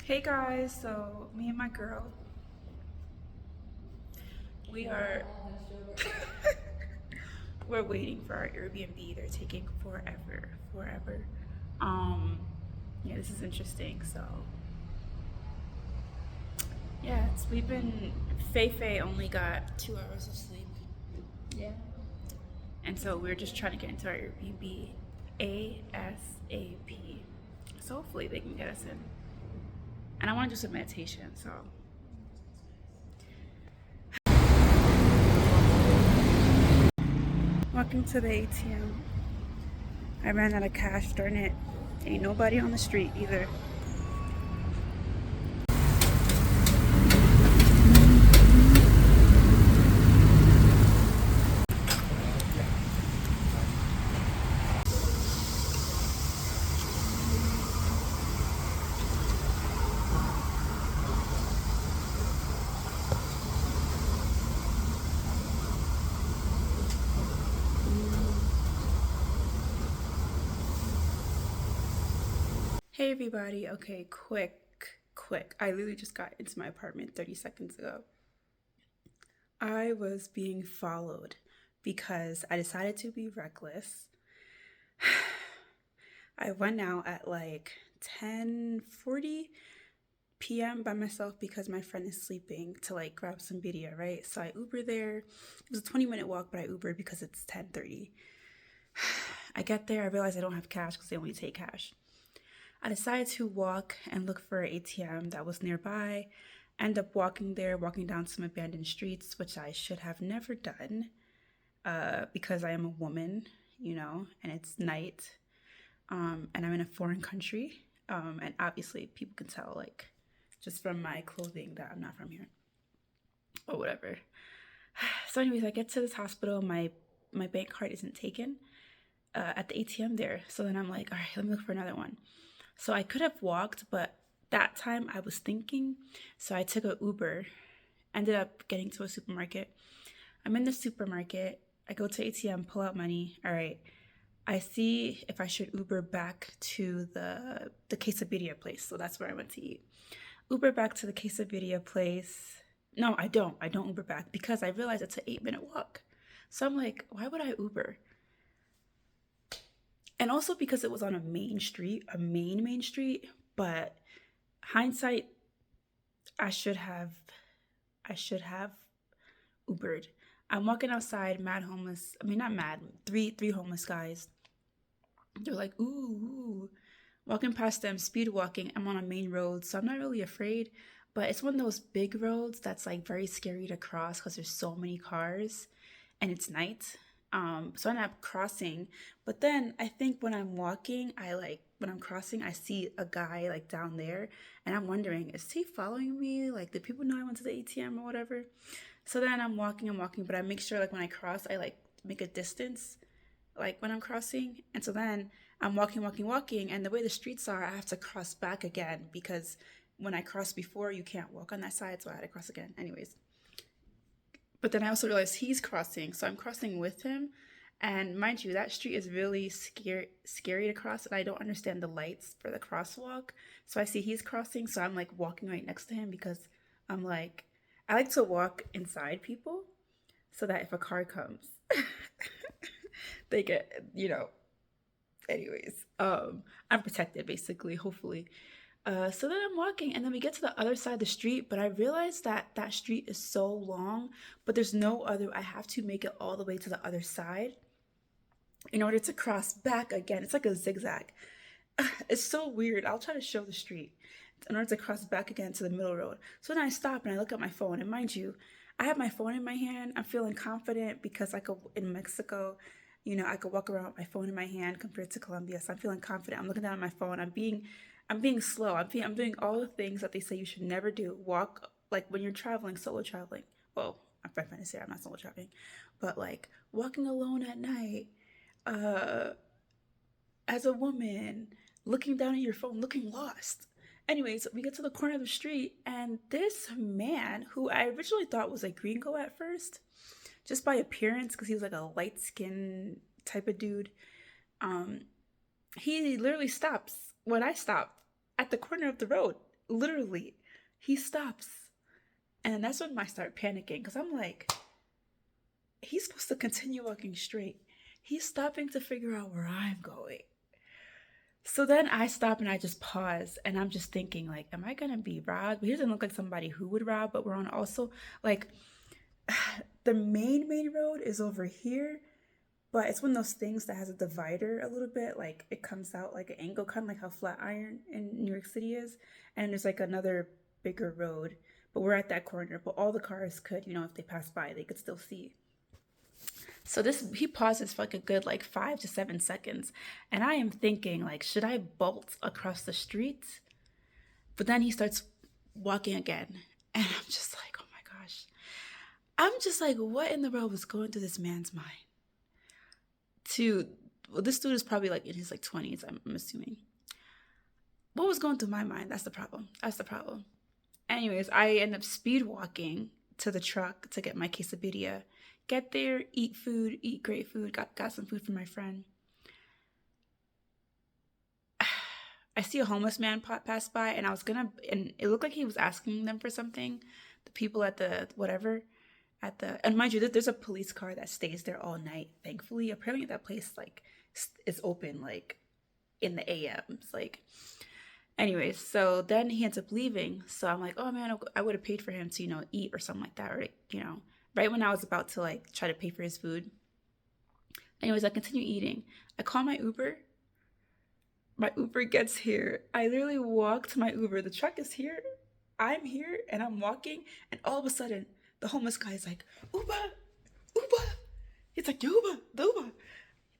Hey guys, so me and my girl, we are we're waiting for our Airbnb. They're taking forever. Um, yeah, this is interesting. So yeah, we've been Fei only got 2 hours of sleep, Yeah. and so we're just trying to get into our Airbnb ASAP. So hopefully they can get us in. And I want to do some meditation. So walking to the ATM. I ran out of cash, darn it. Ain't nobody on the street either. Hey everybody, okay, quick. I literally just got into my apartment 30 seconds ago. I was being followed because I decided to be reckless. I went out at like 10:40 p.m. by myself because my friend is sleeping to like grab some video, right? So I Uber there. It was a 20-minute walk, but I Ubered because it's 10:30. I get there, I realize I don't have cash because they only take cash. I decided to walk and look for an ATM that was nearby. End up walking there, walking down some abandoned streets, which I should have never done because I am a woman, and it's night, and I'm in a foreign country, and obviously people can tell, like, just from my clothing that I'm not from here, or whatever. So, anyways, I get to this hospital. My bank card isn't taken at the ATM there. So then I'm like, all right, let me look for another one. So I could have walked, but that time I was thinking. So I took a Uber, ended up getting to a supermarket. I'm in the supermarket. I go to ATM, pull out money. All right. I see if I should Uber back to the Quesabirria place. So that's where I went to eat. Uber back to the Quesabirria place. No, I don't. I don't Uber back because I realized it's an 8-minute walk. So I'm like, why would I Uber? And also because it was on a main street, a main street, but hindsight, I should have I should have Ubered. I'm walking outside, mad homeless. I mean, not mad. Three homeless guys. They're like, ooh. Walking past them, speed walking. I'm on a main road, so I'm not really afraid. But it's one of those big roads that's like very scary to cross because there's so many cars, and it's night. So I end up crossing. But then I think when I'm walking, when I'm crossing, I see a guy like down there, and I'm wondering, is he following me? Like, did people know I went to the ATM or whatever? So then I'm walking, but I make sure like when I cross, I like make a distance, like when I'm crossing. And so then I'm walking, and the way the streets are, I have to cross back again because when I crossed before, you can't walk on that side, so I had to cross again. Anyways, but then I also realized he's crossing, so I'm crossing with him. And mind you, that street is really scary to cross, and I don't understand the lights for the crosswalk. So I see he's crossing, so I'm like walking right next to him because I'm like, I like to walk inside people so that if a car comes, they get, anyways, I'm protected basically, hopefully. So then I'm walking, and then we get to the other side of the street, but I realize that that street is so long, but there's no other. I have to make it all the way to the other side in order to cross back again. It's like a zigzag. It's so weird. I'll try to show the street in order to cross back again to the middle road. So then I stop and I look at my phone, and mind you, I have my phone in my hand. I'm feeling confident because I could in Mexico, I could walk around with my phone in my hand compared to Colombia. So I'm feeling confident. I'm looking down at my phone. I'm being slow. I'm doing all the things that they say you should never do. Walk like when you're traveling, solo traveling. Well, I'm trying to say I'm not solo traveling, but like walking alone at night, uh, as a woman, looking down at your phone, looking lost. Anyways, we get to the corner of the street, and this man, who I originally thought was a gringo at first, just by appearance, because he was like a light skin type of dude, um, he literally stops when I stop at the corner of the road, literally, he stops. And that's when I start panicking because I'm like, he's supposed to continue walking straight. He's stopping to figure out where I'm going. So then I stop and I just pause and I'm just thinking, like, am I gonna be robbed? But he doesn't look like somebody who would rob, but we're on also like the main road is over here, but it's one of those things that has a divider a little bit, like it comes out like an angle, kind of like how Flatiron in New York City is. And there's like another bigger road, but we're at that corner. But all the cars could, if they pass by, they could still see. So he pauses for like a good like 5 to 7 seconds, and I am thinking like, should I bolt across the street? But then he starts walking again, and I'm just like, oh my gosh. I'm just like, what in the world was going through this man's mind? This dude is probably like in his like 20s, I'm assuming. What was going through my mind? That's the problem. Anyways, I end up speed walking to the truck to get my quesabirria. Get there, eat food, eat great food. Got some food for my friend. I see a homeless man pass by, and and it looked like he was asking them for something. The people at the whatever, and mind you, there's a police car that stays there all night. Thankfully, apparently that place like is open like in the AMs. Like, anyways, so then he ends up leaving. So I'm like, oh man, I would have paid for him to eat or something like that, or right when I was about to like try to pay for his food. Anyways, I continue eating. I call my Uber. My Uber gets here. I literally walk to my Uber. The truck is here. I'm here and I'm walking. And all of a sudden, the homeless guy is like, Uber. He's like, the Uber.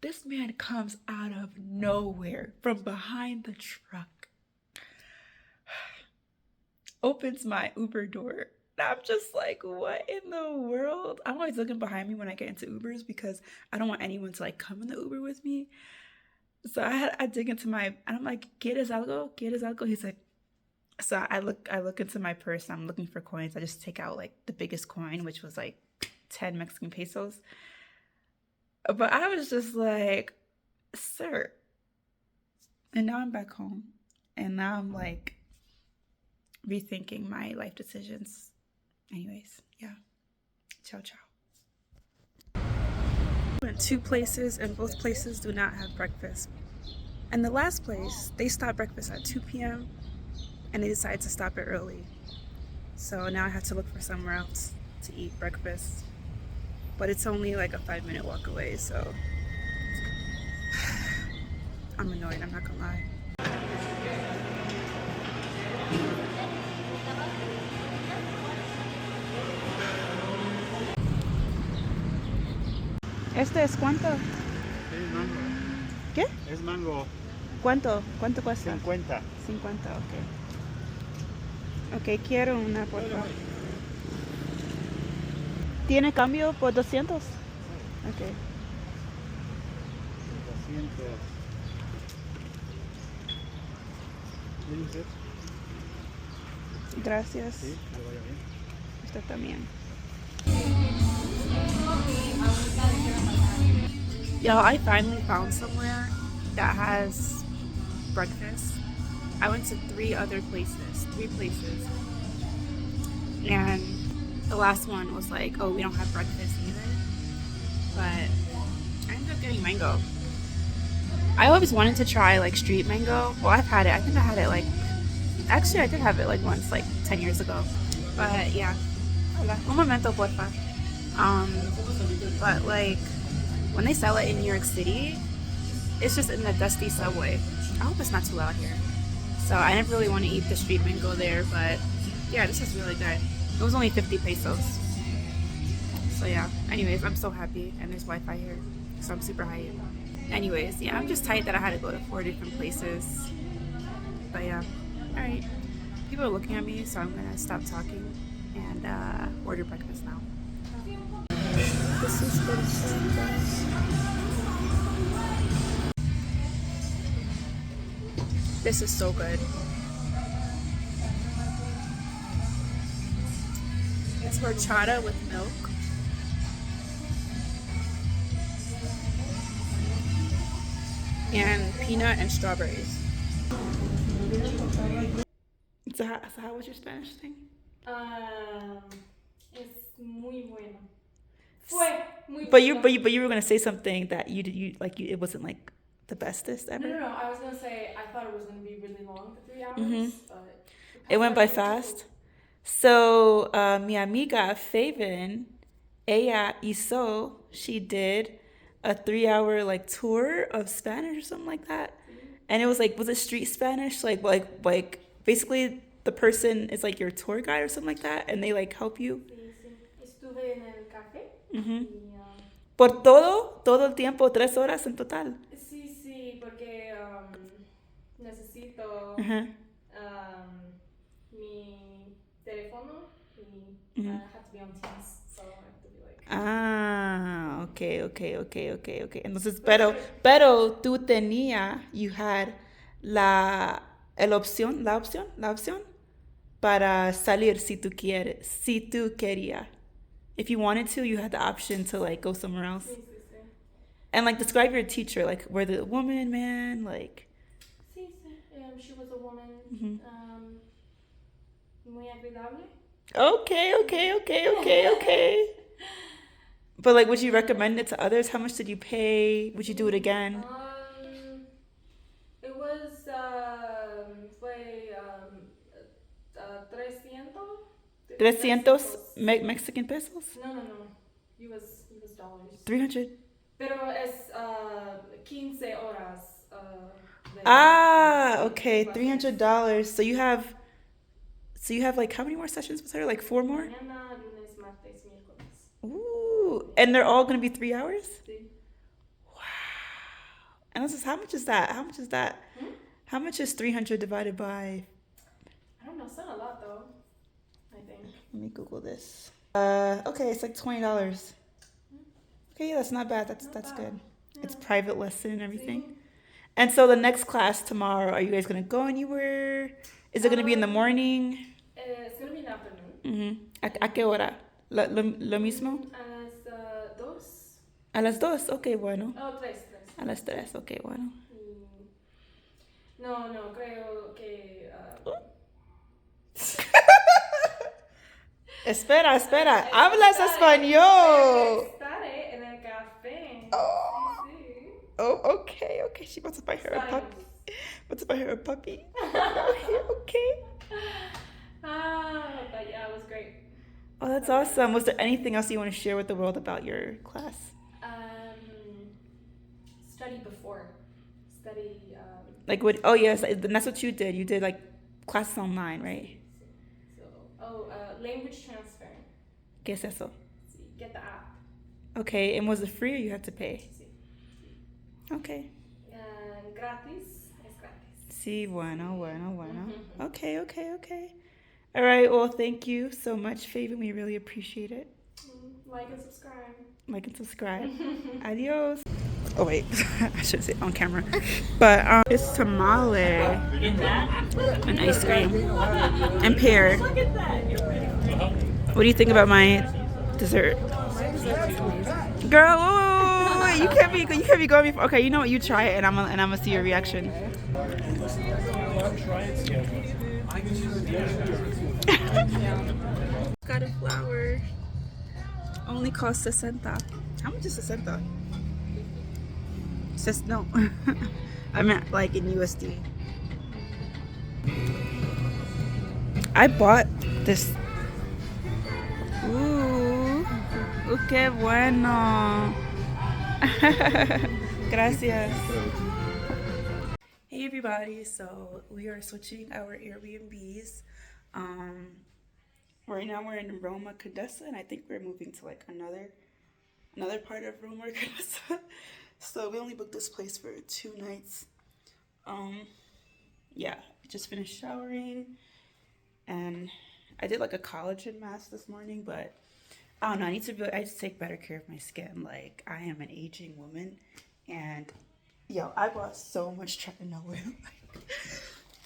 This man comes out of nowhere from behind the truck. Opens my Uber door. I'm just like, what in the world? I'm always looking behind me when I get into Ubers because I don't want anyone to like come in the Uber with me. So I dig into and I'm like, ¿Quieres algo? He's like, so I look into my purse. I'm looking for coins. I just take out like the biggest coin, which was like 10 Mexican pesos. But I was just like, sir. And now I'm back home. And now I'm like rethinking my life decisions. Anyways, yeah. Ciao. Went 2 places, and both places do not have breakfast. And the last place, they stop breakfast at 2 p.m. and they decided to stop it early. So now I have to look for somewhere else to eat breakfast. But it's only like a 5-minute walk away, so I'm annoyed, I'm not gonna lie. ¿Este es cuánto? Es mango. ¿Qué? Es mango. ¿Cuánto cuesta? 50. 50, ok. Ok, quiero una, por favor. ¿Tiene cambio por 200? Ok. 200. ¿Tiene usted? Gracias. Sí, que vaya bien. Usted también. Yo, I finally found somewhere that has breakfast. I went to 3 places. And the last one was like, oh, we don't have breakfast either. But I ended up getting mango. I always wanted to try like street mango. Well, I've had it. I think I had it like, actually I did have it like once, like 10 years ago. But yeah. Un momento, porfa. But like, when they sell it in New York City, it's just in the dusty subway. I hope it's not too loud here. So I didn't really want to eat the street mango there, but yeah, this is really good. It was only 50 pesos. So yeah, anyways, I'm so happy, and there's Wi-Fi here, so I'm super hyped. Anyways, yeah, I'm just tight that I had to go to 4 different places. But yeah, alright. People are looking at me, so I'm gonna stop talking and order breakfast now. This is good stuff, guys. This is so good. It's horchata with milk. And peanut and strawberries. So how was your Spanish thing? Es muy bueno. Fue muy But bueno. you were gonna say something that it wasn't like the bestest ever. No. I was gonna say I thought it was gonna be really long, the 3 hours, but It went by fast. So mi amiga Feven, ella hizo, she did a 3 hour like tour of Spanish or something like that. And it was like, was it street Spanish? Like basically the person is like your tour guide or something like that, and they like help you. Sí. Estuve en el café. Y, Por todo el tiempo, 3 horas en total. sí, porque necesito mi teléfono y I have to be on Teams, so I have to be like. Ah, okay. Entonces, pero tú you had la opción para salir si tú querías. If you wanted to, you had the option to like go somewhere else. Sí. And like describe your teacher, like were they a woman, man, like. Sí. She was a woman. Muy agradable. Okay. But like, would you recommend it to others? How much did you pay? Would you do it again? It was fue 300. 300 Mexican pesos? No. US dollars. 300. Pero es 15 horas. Okay, $300. So you have like how many more sessions with her? Like 4 more? Mañana, lunes, martes, miércoles. Ooh, and they're all gonna be 3 hours? Sí. Wow. And this is how much is that? How much is 300 divided by? I don't know. It's not a lot though. I think. Let me Google this. Okay, it's like $20. Okay, yeah, that's not bad. That's good. Yeah. It's private lesson and everything. Sí. And so the next class tomorrow, are you guys gonna go anywhere? Is it gonna be in the morning? It's gonna be in the afternoon. ¿A qué hora? Lo mismo? A las 2. A las 2, okay, bueno. Oh, 3. A las 3, okay, bueno. No, creo que. Espera. Hablas español. Estaré en el café. Oh. Sí. Oh, okay. She wants to buy her a puppy. Okay. But yeah, it was great. Oh, that's awesome. Was there anything else you want to share with the world about your class? Study before. Like what? Oh, yes. That's what you did. You did like classes online, right? Language transfer. ¿Qué es eso? Sí, get the app. Okay, and was it free or you had to pay? Sí. Okay. Gratis. Es gratis. Sí, bueno. Okay. All right, well, thank you so much, Feven. We really appreciate it. Like and subscribe. Adios. Oh, wait. I should say on camera. But it's tamale and ice cream and pear. What do you think about my dessert? Girl, wait. You can't be going before. Okay, you know what? You try it, and I'm gonna see your reaction. Got a flower. Only cost 60. How much is 60? No. I meant like in USD. I bought this. Ooh, qué bueno. Gracias. Hey everybody, so we are switching our Airbnbs. Right now we're in Roma Condesa, and I think we're moving to like another part of Roma Condesa. So we only booked this place for 2 nights. Yeah, just finished showering, and I did like a collagen mask this morning, but I don't know. I need to take better care of my skin. Like, I am an aging woman, and yo, I bought so much Tretinoin.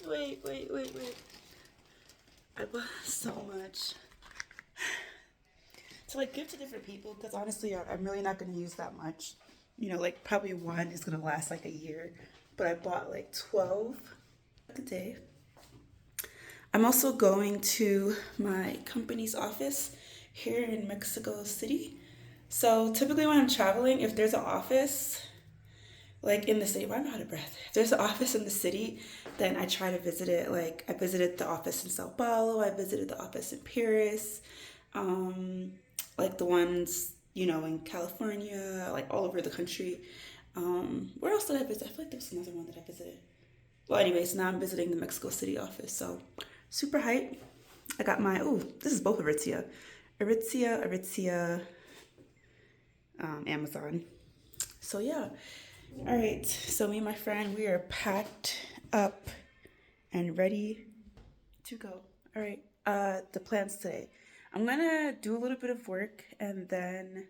Wait. I bought so much to like give to different people, because honestly, I'm really not going to use that much. You know, like probably one is going to last like a year, but I bought like 12 Good day. I'm also going to my company's office here in Mexico City. So typically when I'm traveling, if there's an office like in the city, why am I out of breath? If there's an office in the city, then I try to visit it. Like I visited the office in Sao Paulo, I visited the office in Paris, like the ones, you know, in California, like all over the country. Where else did I visit? I feel like there was another one that I visited. Well, anyways, now I'm visiting the Mexico City office, so super hype. I got my, oh, this is both Aritzia. Aritzia, Amazon. So yeah. All right, so me and my friend, we are packed up and ready to go. All right, the plans today. I'm gonna do a little bit of work and then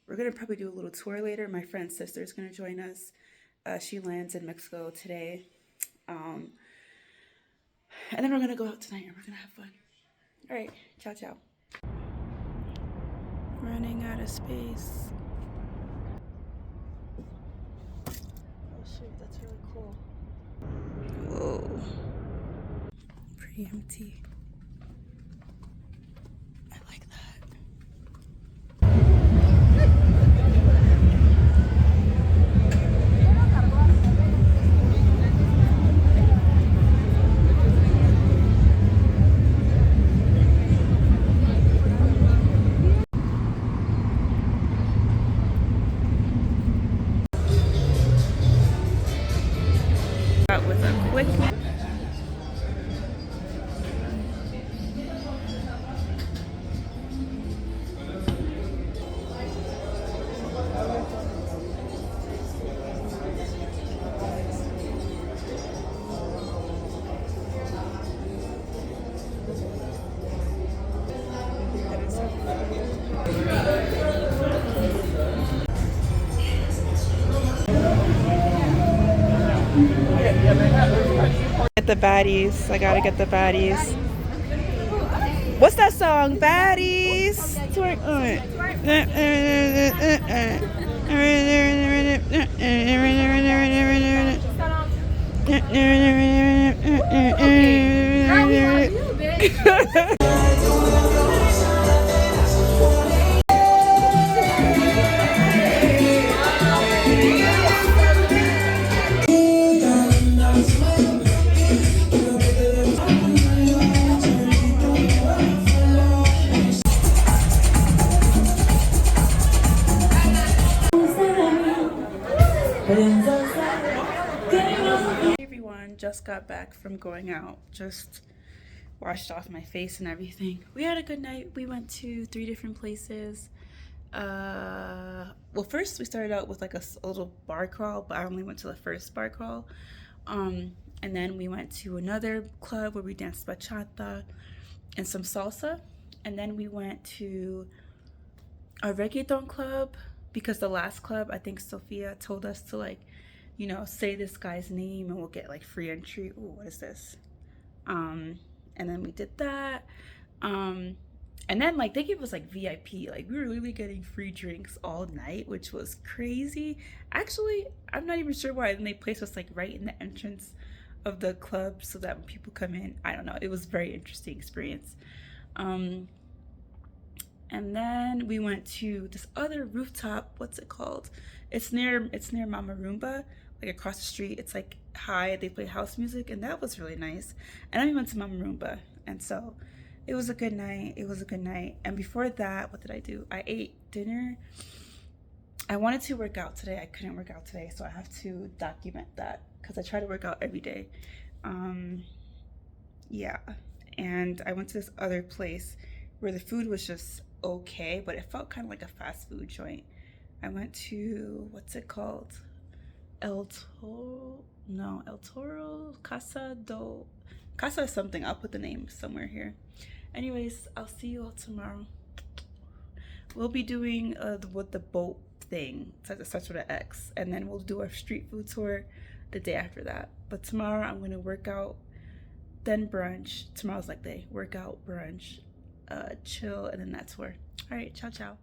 we're gonna probably do a little tour later. My friend's sister is gonna join us. She lands in Mexico today. And then we're gonna go out tonight and we're gonna have fun. All right, ciao, ciao. Running out of space. Oh shoot, that's really cool. Whoa. Pretty empty. I like that. That was a quick. Get the baddies. I gotta get the baddies. What's that song? Baddies. Twerk on it. Hey everyone, just got back from going out. Just washed off my face and everything. We had a good night. We went to 3 different places. Well, first we started out with like a little bar crawl, but I only went to the first bar crawl. And then we went to another club where we danced bachata and some salsa. And then we went to a reggaeton club because the last club, I think Sophia told us to like, you know, say this guy's name and we'll get like free entry. Ooh, what is this? And then we did that. And then like they gave us like VIP, like we were really getting free drinks all night, which was crazy. Actually, I'm not even sure why. Then they placed us like right in the entrance of the club so that when people come in, I don't know, it was a very interesting experience. And then we went to this other rooftop. What's it called? It's near Mama Roomba, like across the street. It's like high. They play house music, and that was really nice. And then we went to Mama Roomba, and so it was a good night. It was a good night. And before that, what did I do? I ate dinner. I wanted to work out today. I couldn't work out today, so I have to document that because I try to work out every day. Yeah. And I went to this other place where the food was just okay, but it felt kind of like a fast food joint. I went to, what's it called? El Toro, Casa is something. I'll put the name somewhere here. Anyways, I'll see you all tomorrow. We'll be doing with the boat thing. It starts with an X, and then we'll do a street food tour the day after that. But tomorrow I'm gonna work out, then brunch. Tomorrow's like day, workout, brunch, chill, and then that tour. All right, ciao, ciao.